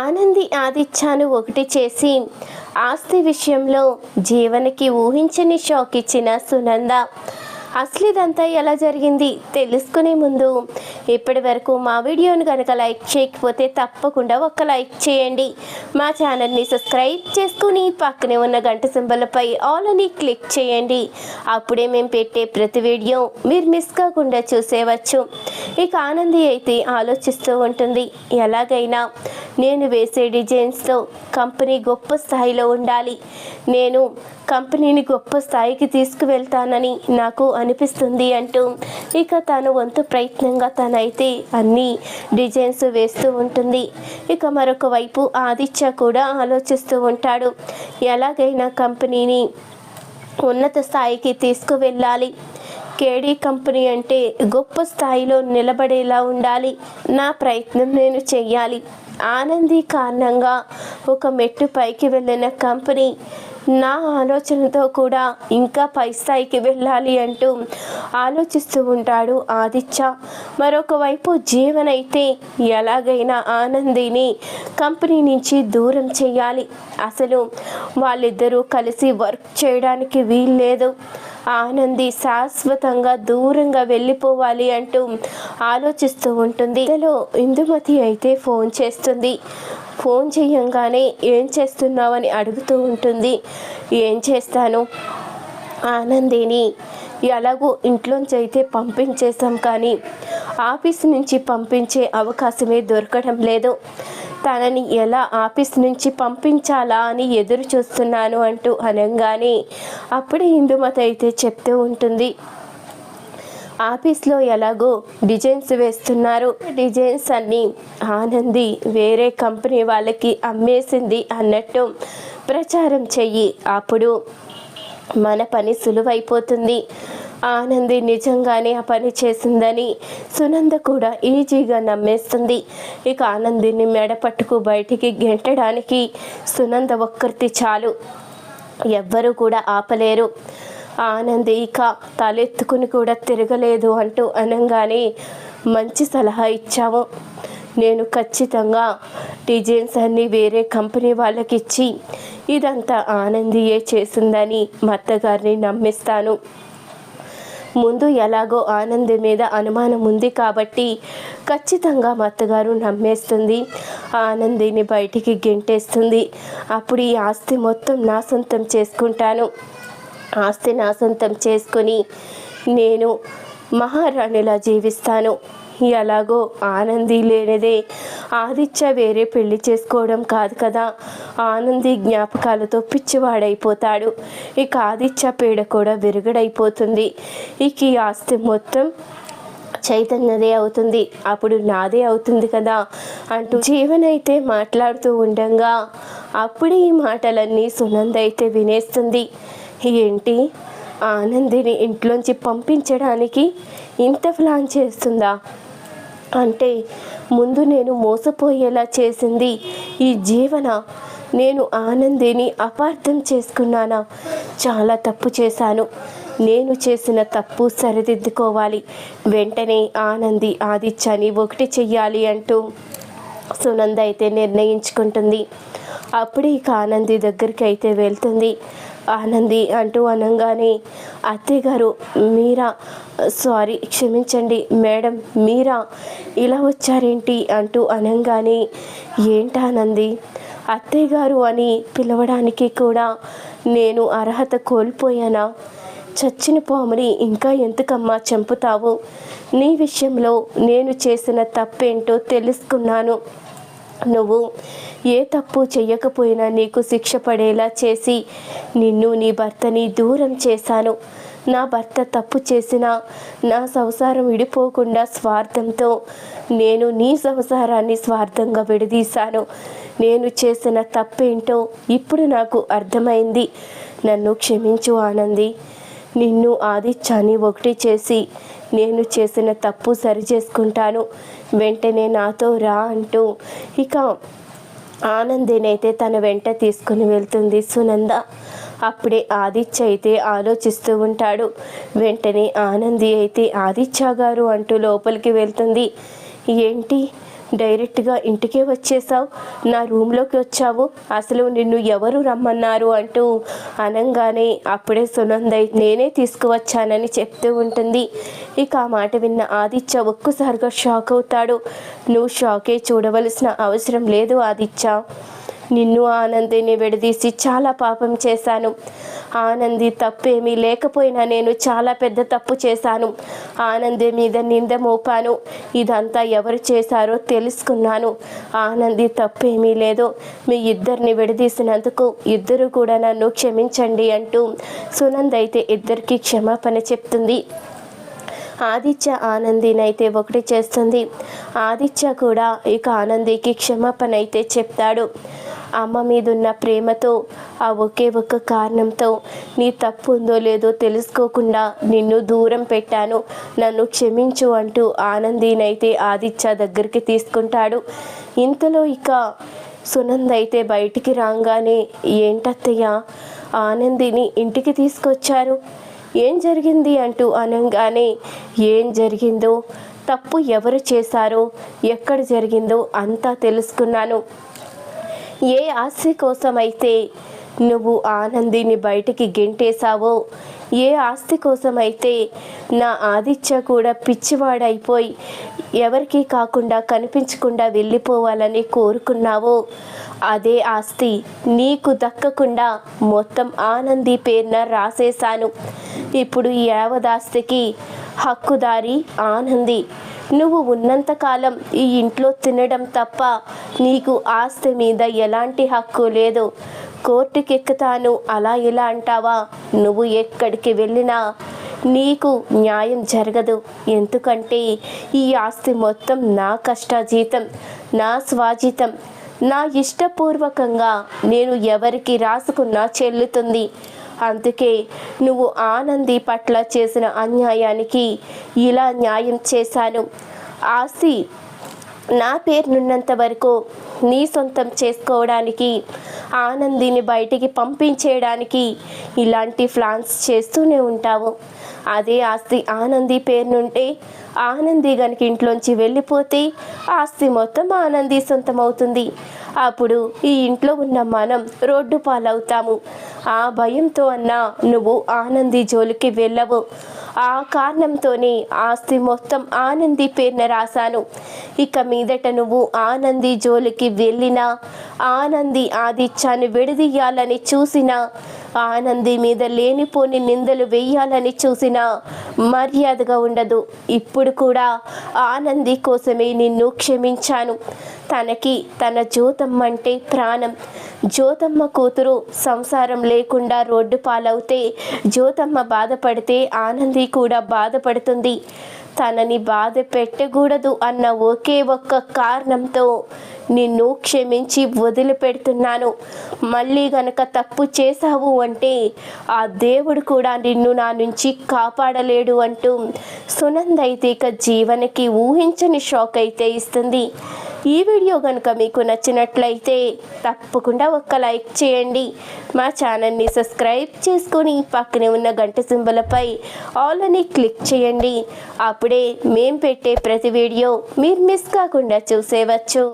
ఆనంది ఆదిత్యను ఒకటి చేసి ఆస్తి విషయంలో జీవనకి ఊహించని షాక్ ఇచ్చిన సునంద. అసలు ఇదంతా ఎలా జరిగింది తెలుసుకునే ముందు ఇప్పటి వరకు మా వీడియోను కనుక లైక్ చేయకపోతే తప్పకుండా ఒక లైక్ చేయండి. మా ఛానల్ని సబ్స్క్రైబ్ చేసుకుని పక్కనే ఉన్న గంట సింబల్పై ఆల్ అని క్లిక్ చేయండి. అప్పుడే మేము పెట్టే ప్రతి వీడియో మీరు మిస్ కాకుండా చూసేవచ్చు. ఇక ఆనంది అయితే ఆలోచిస్తూ ఉంటుంది, ఎలాగైనా నేను వేసే డిజైన్స్తో కంపెనీ గొప్ప స్థాయిలో ఉండాలి, నేను కంపెనీని గొప్ప స్థాయికి తీసుకువెళ్తానని నాకు అనిపిస్తుంది అంటూ ఇక తను వంతు ప్రయత్నంగా తనైతే అన్ని డిజైన్స్ వేస్తూ ఉంటుంది. ఇక మరొక వైపు ఆదిత్య కూడా ఆలోచిస్తూ ఉంటాడు, ఎలాగైనా కంపెనీని ఉన్నత స్థాయికి తీసుకువెళ్ళాలి, కేడీ కంపెనీ అంటే గొప్ప స్థాయిలో నిలబడేలా ఉండాలి, నా ప్రయత్నం నేను చెయ్యాలి. ఆనంది కారణంగా ఒక మెట్టు పైకి వెళ్ళిన కంపెనీ నా ఆలోచనతో కూడా ఇంకా పై స్థాయికి వెళ్ళాలి అంటూ ఆలోచిస్తూ ఉంటాడు ఆదిత్య. మరొక వైపు జీవన్ అయితే ఎలాగైనా ఆనందిని కంపెనీ నుంచి దూరం చేయాలి, అసలు వాళ్ళిద్దరూ కలిసి వర్క్ చేయడానికి వీల్లేదు, ఆనంది శాశ్వతంగా దూరంగా వెళ్ళిపోవాలి అంటూ ఆలోచిస్తూ ఉంటుంది. ఇందుమతి అయితే ఫోన్ చేస్తుంది. ఫోన్ చేయంగానే ఏం చేస్తున్నావని అడుగుతూ ఉంటుంది. ఏం చేస్తాను, ఆనందిని ఎలాగో ఇంట్లోంచి అయితే పంపించేశాం, కానీ ఆఫీస్ నుంచి పంపించే అవకాశమే దొరకడం లేదు, తనని ఎలా ఆఫీస్ నుంచి పంపించాలా అని ఎదురు చూస్తున్నాను అంటూ అనగానే అప్పుడే ఇందుమతి అయితే చెప్తూ ఉంటుంది, ఆఫీస్లో ఎలాగో డిజైన్స్ వేస్తున్నారు, డిజైన్స్ అన్నీ ఆనంది వేరే కంపెనీ వాళ్ళకి అమ్మేసింది అన్నట్టు ప్రచారం చెయ్యి, అప్పుడు మన పని సులువైపోతుంది, ఆనంది నిజంగానే ఆ పని చేసిందని సునంద కూడా ఈజీగా నమ్మేస్తుంది. ఇక ఆనందిని మెడపట్టుకు బయటికి గెంటడానికి సునంద ఒక్కరితి చాలు, ఎవ్వరూ కూడా ఆపలేరు. ఆనంది ఇక తలెత్తుకుని కూడా తిరగలేదు అంటూ అనగానే మంచి సలహా ఇచ్చావు, నేను ఖచ్చితంగా డిజైన్స్ అన్నీ వేరే కంపెనీ వాళ్ళకి ఇచ్చి ఇదంతా ఆనందియే చేసిందని మా అత్తగారిని నమ్మిస్తాను. ముందు ఎలాగో ఆనంది మీద అనుమానం ఉంది కాబట్టి ఖచ్చితంగా మా అత్తగారు నమ్మేస్తుంది, ఆనందిని బయటికి గెంటేస్తుంది, అప్పుడు ఈ ఆస్తి మొత్తం నా సొంతం చేసుకుంటాను, ఆస్తి నా సొంతం చేసుకొని నేను మహారాణిలా జీవిస్తాను, ఎలాగో ఆనంది లేనిదే ఆదిత్య వేరే పెళ్లి చేసుకోవడం కాదు కదా, ఆనంది జ్ఞాపకాలతో పిచ్చివాడైపోతాడు, ఇక ఆదిత్య పీడ కూడా విరుగుడైపోతుంది, ఇక ఈ ఆస్తి మొత్తం చైతన్యదే అవుతుంది, అప్పుడు నాదే అవుతుంది కదా అంటూ జీవన్ అయితే మాట్లాడుతూ ఉండగా అప్పుడే ఈ మాటలన్నీ సునంద అయితే వినేస్తుంది. ఏంటి, ఆనందిని ఇంట్లోంచి పంపించడానికి ఇంత ప్లాన్ చేస్తుందా, అంటే ముందు నేను మోసపోయేలా చేసింది ఈ జీవన, నేను ఆనందిని అపార్థం చేసుకున్నానా, చాలా తప్పు చేశాను, నేను చేసిన తప్పు సరిదిద్దుకోవాలి, వెంటనే ఆనంది ఆదిత్యని ఒకటి చెయ్యాలి అంటూ సునంద అయితే నిర్ణయించుకుంటుంది. అప్పుడే ఇక ఆనంది దగ్గరికి అయితే వెళ్తుంది. ఆనంది అంటూ అనగానే అత్తయ్య గారు మీరా, సారీ క్షమించండి మేడం, మీరా ఇలా వచ్చారేంటి అంటూ అనగానే ఏంటానంది, అత్తయ్య గారు అని పిలవడానికి కూడా నేను అర్హత కోల్పోయానా, చచ్చిన పాముని ఇంకా ఎంతకమ్మా చంపుతావు, నీ విషయంలో నేను చేసిన తప్పేంటో తెలుసుకున్నాను, నువ్వు ఏ తప్పు చెయ్యకపోయినా నీకు శిక్ష పడేలా చేసి నిన్ను నీ భర్తని దూరం చేశాను, నా భర్త తప్పు చేసినా నా సంసారం విడిపోకుండా స్వార్థంతో నేను నీ సంసారాన్ని స్వార్థంగా విడదీశాను, నేను చేసిన తప్పేంటో ఇప్పుడు నాకు అర్థమైంది, నన్ను క్షమించు ఆనంది, నిన్ను ఆదిత్యాన్ని ఒకటి చేసి నేను చేసిన తప్పు సరిచేసుకుంటాను, వెంటనే నాతో రా అంటూ ఇక ఆనందినైతే తన వెంట తీసుకుని వెళ్తుంది సునంద. అప్పుడే ఆదిత్య అయితే ఆలోచిస్తూ ఉంటాడు. వెంటనే ఆనంది అయితే ఆదిత్య గారు అంటూ లోపలికి వెళ్తుంది. ఏంటి డైరెక్ట్గా ఇంటికే వచ్చేసావు, నా రూమ్లోకి వచ్చావు, అసలు నిన్ను ఎవరు రమ్మన్నారు అంటూ అనంగానే అప్పుడే సునంద నేనే తీసుకువచ్చానని చెప్తూ ఉంటుంది. ఇక ఆ మాట విన్న ఆదిత్య ఒక్కసారిగా షాక్ అవుతాడు. నువ్వు షాకే చూడవలసిన అవసరం లేదు ఆదిత్య. నిన్ను ఆనందిని విడదీసి చాలా పాపం చేశాను. ఆనంది తప్పేమీ లేకపోయినా నేను చాలా పెద్ద తప్పు చేశాను. ఆనంది మీద నింద మోపాను. ఇదంతా ఎవరు చేశారో తెలుసుకున్నాను. ఆనంది తప్పేమీ లేదు. మీ ఇద్దరిని విడదీసినందుకు ఇద్దరు కూడా నన్ను క్షమించండి అంటూ సునంద అయితే ఇద్దరికి క్షమాపణ చెప్తుంది. ఆదిత్య ఆనందినైతే ఒకటి చేస్తుంది. ఆదిత్య కూడా ఇక ఆనందికి క్షమాపణ అయితే చెప్తాడు. అమ్మ మీదున్న ప్రేమతో, ఆ ఒకే ఒక్క కారణంతో నీ తప్పు ఉందో లేదో తెలుసుకోకుండా నిన్ను దూరం పెట్టాను, నన్ను క్షమించు అంటూ ఆనందినైతే ఆదిత్య దగ్గరికి తీసుకుంటాడు. ఇంతలో ఇక సునంద అయితే బయటికి రాగానే, ఏంటత్తయ్య ఆనందిని ఇంటికి తీసుకొచ్చారు, ఏం జరిగింది అంటూ అనగానే, ఏం జరిగిందో, తప్పు ఎవరు చేశారో, ఎక్కడ జరిగిందో అంతా తెలుసుకున్నాను. ఏ ఆస్తి కోసమైతే నువ్వు ఆనందిని బయటికి గెంటేశావో, ఏ ఆస్తి కోసమైతే నా ఆదిత్య కూడా పిచ్చివాడైపోయి ఎవరికి కాకుండా కనిపించకుండా వెళ్ళిపోవాలని కోరుకున్నావో, అదే ఆస్తి నీకు దక్కకుండా మొత్తం ఆనంది పేరున రాసేశాను. ఇప్పుడు ఈ యావదాస్తికి హక్కుదారి ఆనంది. నువ్వు ఉన్నంతకాలం ఈ ఇంట్లో తినడం తప్ప నీకు ఆస్తి మీద ఎలాంటి హక్కు లేదు. కోర్టుకెక్కుతాను అలా ఇలా అంటావా? నువ్వు ఎక్కడికి వెళ్ళినా నీకు న్యాయం జరగదు. ఎందుకంటే ఈ ఆస్తి మొత్తం నా కష్టాజీతం, నా స్వాజీతం, నా ఇష్టపూర్వకంగా నేను ఎవరికి రాసుకున్నా చెల్లుతుంది. అందుకే నువ్వు ఆనంది పట్ల చేసిన అన్యాయానికి ఇలా న్యాయం చేశాను. ఆస్తి నా పేరునున్నంత వరకు నీ సొంతం చేసుకోవడానికి, ఆనందిని బయటికి పంపించేయడానికి ఇలాంటి ప్లాన్స్ చేస్తూనే ఉంటావు. అదే ఆస్తి ఆనంది పేరునుంటే, ఆనంది గనుక ఇంట్లోంచి వెళ్ళిపోతే ఆస్తి మొత్తం ఆనంది సొంతం అవుతుంది. అప్పుడు ఈ ఇంట్లో ఉన్న మనం రోడ్డు పాలవుతాము. ఆ భయంతో అన్నా నువ్వు ఆనంది జోలికి వెళ్ళవు. ఆ కారణంతోనే ఆస్తి మొత్తం ఆనంది పేరున రాశాను. ఇక మీదట నువ్వు ఆనంది జోలికి వెళ్ళినా, ఆనంది ఆదిత్యాన్ని విడదీయాలని చూసినా, ఆనంది మీద లేనిపోని నిందలు వేయాలని చూసినా మర్యాదగా ఉండదు. ఇప్పుడు కూడా ఆనంది కోసమే నిన్ను క్షమించాను. తనకి తన జ్యోతమ్మ అంటే ప్రాణం. జ్యోతమ్మ కూతురు సంసారం లేకుండా రోడ్డు పాలవుతే జ్యోతమ్మ బాధపడితే ఆనంది కూడా బాధపడుతుంది. తనని బాధ పెట్టకూడదు అన్న ఒకే ఒక్క కారణంతో నిన్ను క్షమించి వదిలిపెడుతున్నాను. మళ్ళీ గనక తప్పు చేశావు అంటే ఆ దేవుడు కూడా నిన్ను నా నుంచి కాపాడలేడు అంటూ సునంద అయితే ఇక జీవనకి ఊహించని షాక్ అయితే ఇస్తుంది. ఈ వీడియో కనుక మీకు నచ్చినట్లయితే తప్పకుండా ఒక్క లైక్ చేయండి. మా ఛానల్ని సబ్స్క్రైబ్ చేసుకొని పక్కనే ఉన్న గంట సింబలపై ఆల్ అని క్లిక్ చేయండి. అప్పుడే మేము పెట్టే ప్రతి వీడియో మీరు మిస్ కాకుండా చూసేవచ్చు.